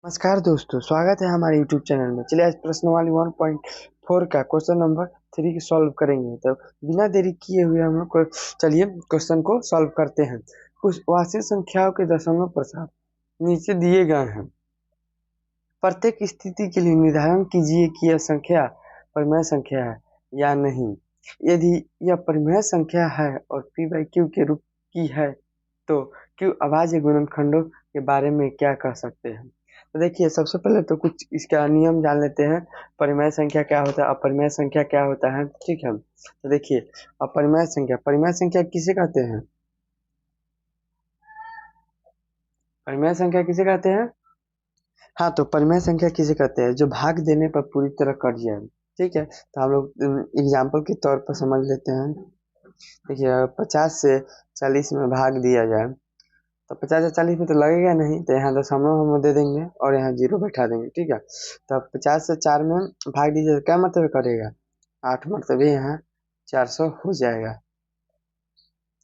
नमस्कार दोस्तों, स्वागत है हमारे YouTube चैनल में। चलिए आज प्रश्नवाली 1.4 का क्वेश्चन नंबर 3 सॉल्व करेंगे। तो बिना देरी किए हुए हम लोग को चलिए क्वेश्चन को सॉल्व करते हैं। कुछ वास्तविक संख्याओं के दशमलव प्रसाद नीचे दिए गए हैं। प्रत्येक स्थिति के लिए निर्धारण कीजिए कि यह संख्या परिमेय संख्या है या नहीं। यदि यह परिमेय संख्या है और p/q के रूप की है तो q अभाज्य गुणनखंडों के बारे में क्या कह सकते हैं। तो देखिए, सबसे पहले तो कुछ इसका नियम जान लेते हैं। परिमेय संख्या क्या होता है, अपरिमेय संख्या क्या होता है। ठीक है, तो देखिए परिमेय संख्या किसे कहते हैं? परिमेय संख्या किसे कहते हैं? हाँ, तो परिमेय संख्या किसे कहते हैं? जो भाग देने पर पूरी तरह कट जाए। ठीक है, तो हम लोग एग्जाम्पल के तौर पर समझ लेते हैं। देखिए, 50 से 40 में भाग दिया जाए तो 50 से 40 में तो लगेगा नहीं, तो यहाँ दशमलव हम दे देंगे और यहाँ 0 बैठा देंगे। ठीक है, तो 50 से 4 में भाग दीजिए तो क्या मतलब करेगा? 8 मरतबे यहाँ 400 हो जाएगा।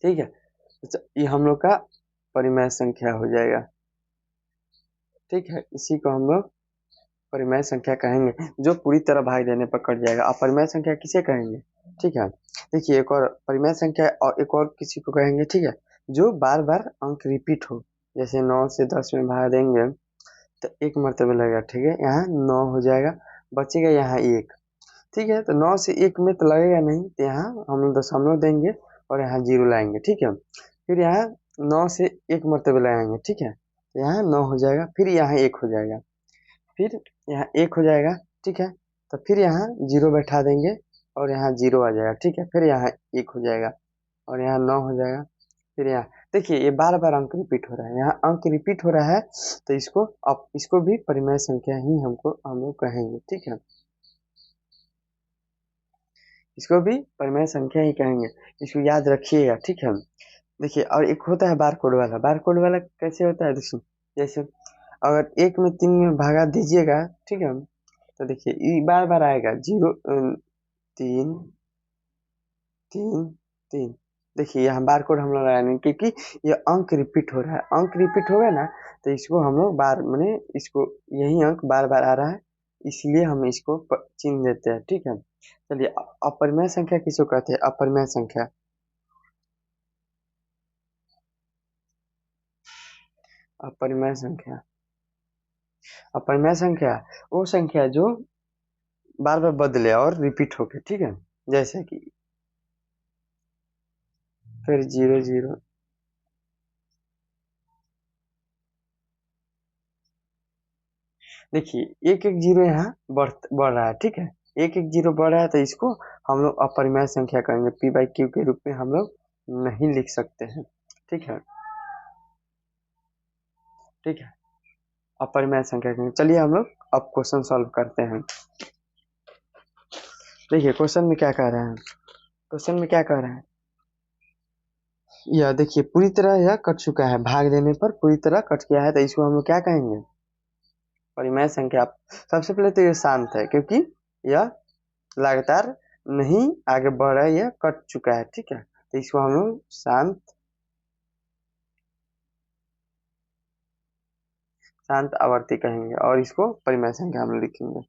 ठीक है, तो ये हम लोग का परिमेय संख्या हो जाएगा। ठीक है, इसी को हम लोग परिमेय संख्या कहेंगे, जो पूरी तरह भाग देने पर कट जाएगा। अपरिमेय संख्या किसे कहेंगे? ठीक है, देखिए एक और परिमेय संख्या और एक और किसी को कहेंगे। ठीक है, जो बार बार अंक रिपीट हो। जैसे 9 से 10 में भाग देंगे तो 1 मरतबे लगेगा। ठीक है, यहाँ 9 हो जाएगा, बचेगा यहाँ 1। ठीक है, तो 9 से 1 में तो लगेगा नहीं, तो यहाँ हम लोग दशमलव देंगे और यहाँ 0 लाएंगे। ठीक है, फिर यहाँ 9 से 1 मरतबे लगाएंगे। ठीक है, तो यहाँ 9 हो जाएगा, फिर यहाँ 1 हो जाएगा, फिर यहाँ 1 हो जाएगा। ठीक है, तो फिर यहाँ 0 बैठा देंगे और यहाँ 0 आ जाएगा। ठीक है, फिर यहाँ 1 हो जाएगा और यहाँ 9 हो जाएगा। फिर यहाँ देखिए, ये बार बार अंक रिपीट हो रहा है, यहाँ अंक रिपीट हो रहा है, तो इसको भी परिमेय संख्या ही हम लोग कहेंगे। ठीक है, इसको भी परिमेय संख्या ही कहेंगे, इसको याद रखिएगा। ठीक है, देखिए और एक होता है बारकोड वाला। बारकोड वाला कैसे होता है? देखिए, जैसे अगर 1 में 3 में भागा दीजिएगा, ठीक है, तो देखिए ये बार बार आएगा 0 3 3 3। देखिए यहाँ बारकोड हम लोग लगाएंगे क्योंकि ये अंक रिपीट हो रहा है। अंक रिपीट होगा ना, तो इसको हम लोग बार मैंने इसको यही अंक बार बार आ रहा है, इसलिए हम इसको चिन्ह देते हैं। ठीक है, चलिए अपरिमेय संख्या किसको कहते हैं? अपरिमेय संख्या, अपरिमेय संख्या, अपरिमेय संख्या वो संख्या जो बार बार बदले और रिपीट होके। ठीक है, जैसे कि फिर 0 0। देखिए एक एक 0 यहाँ बढ़ रहा है। ठीक है, एक एक 0 बढ़ रहा है, तो इसको हम लोग अपरिमेय संख्या कहेंगे। p/q के रूप में हम लोग नहीं लिख सकते हैं। ठीक है, ठीक है, अपरिमेय संख्या कहेंगे। चलिए हम लोग अब क्वेश्चन सॉल्व करते हैं। देखिए क्वेश्चन में क्या कह रहे हैं, क्वेश्चन में क्या कह रहे हैं? यह देखिए पूरी तरह यह कट चुका है, भाग देने पर पूरी तरह कट गया है, तो इसको हम लोग क्या कहेंगे? परिमेय संख्या। सबसे पहले तो ये शांत है क्योंकि यह लगातार नहीं आगे बढ़ रहा है, यह कट चुका है। ठीक है, तो इसको हम लोग शांत आवर्ती कहेंगे और इसको परिमेय संख्या हम लिखेंगे।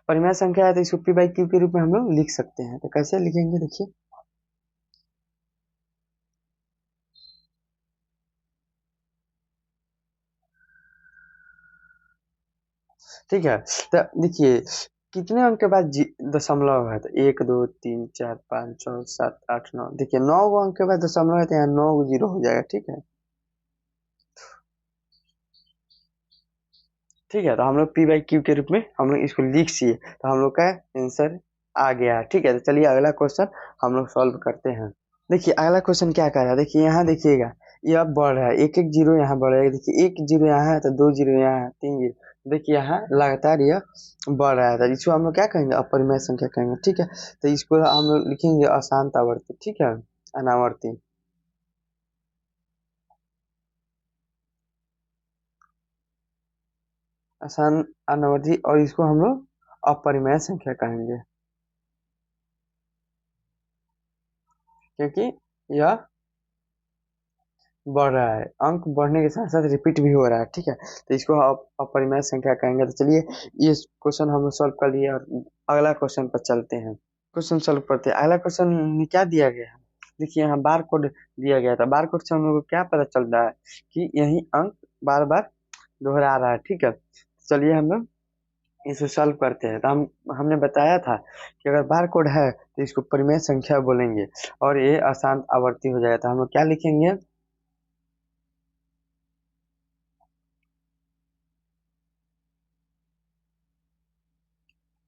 परिमेय संख्या है तो इसको p/q के रूप में हम लोग लिख सकते हैं। तो कैसे लिखेंगे? देखिए, ठीक है, तो देखिए कितने अंक के बाद दशमलव है? तो 1 2 3 4 5 6 7 8 9। देखिए 9 अंक के बाद दशमलव है, तो यहाँ 9 0 हो जाएगा। ठीक है, ठीक है, तो हम लोग p/q के रूप में हम लोग इसको लिख दिए, तो हम लोग का आंसर आ गया। ठीक है, तो चलिए अगला क्वेश्चन हम लोग सॉल्व करते हैं। देखिए अगला क्वेश्चन क्या कर रहा है, देखिए यहाँ देखिएगा ये अब बढ़ रहा है, एक एक 0 यहाँ बढ़ेगा। देखिए 1 0 यहाँ है, तो 2 0 यहाँ है, 3 0। देखिए यहाँ लगातार यह बढ़ रहा है, तो इसको हम लोग क्या कहेंगे? अपरिमेय संख्या कहेंगे। ठीक है, तो इसको हम लोग लिखेंगे अशांत आवर्ती। ठीक है, अनावर्ती, अशांत अनावर्ती, और इसको हम लोग अपरिमेय संख्या कहेंगे क्योंकि यह बढ़ रहा है, अंक बढ़ने के साथ साथ रिपीट भी हो रहा है, ठीक है। तो इसको आप अपरिमेय संख्या कहेंगे। तो चलिए ये क्वेश्चन हम सॉल्व कर लिए और अगला क्वेश्चन पर चलते हैं। क्वेश्चन सॉल्व करते हैं। अगला क्वेश्चन में क्या दिया गया है, देखिए यहाँ बार कोड दिया गया था। बार कोड से हम लोग को क्या पता चल रहा है कि यही अंक बार बार दोहरा रहा है, ठीक है। चलिए हम लोग इसे सॉल्व करते हैं। तो हमने बताया था कि अगर बार कोड है तो इसको परिमेय संख्या बोलेंगे और ये अशांत आवर्ती हो जाएगा। तो हम लोग क्या लिखेंगे,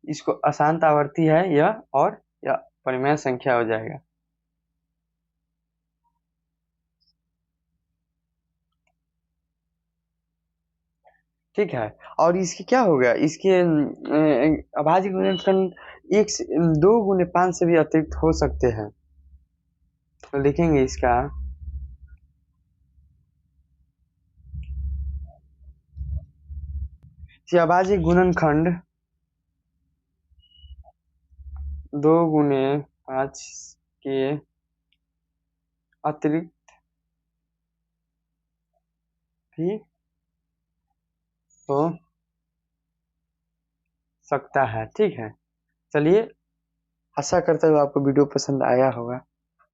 इसको अशांत आवर्ती है यह, और यह परिमेय संख्या हो जाएगा। ठीक है। और इसकी क्या होगा, इसके अभाज्य गुणनखंड एक से 2 × 5 से भी अतिरिक्त हो सकते हैं। तो लिखेंगे इसका कि अभाज्य गुणनखंड 2 × 5 के अतिरिक्त भी हो सकता है, ठीक है। चलिए आशा करता हूँ आपको वीडियो पसंद आया होगा।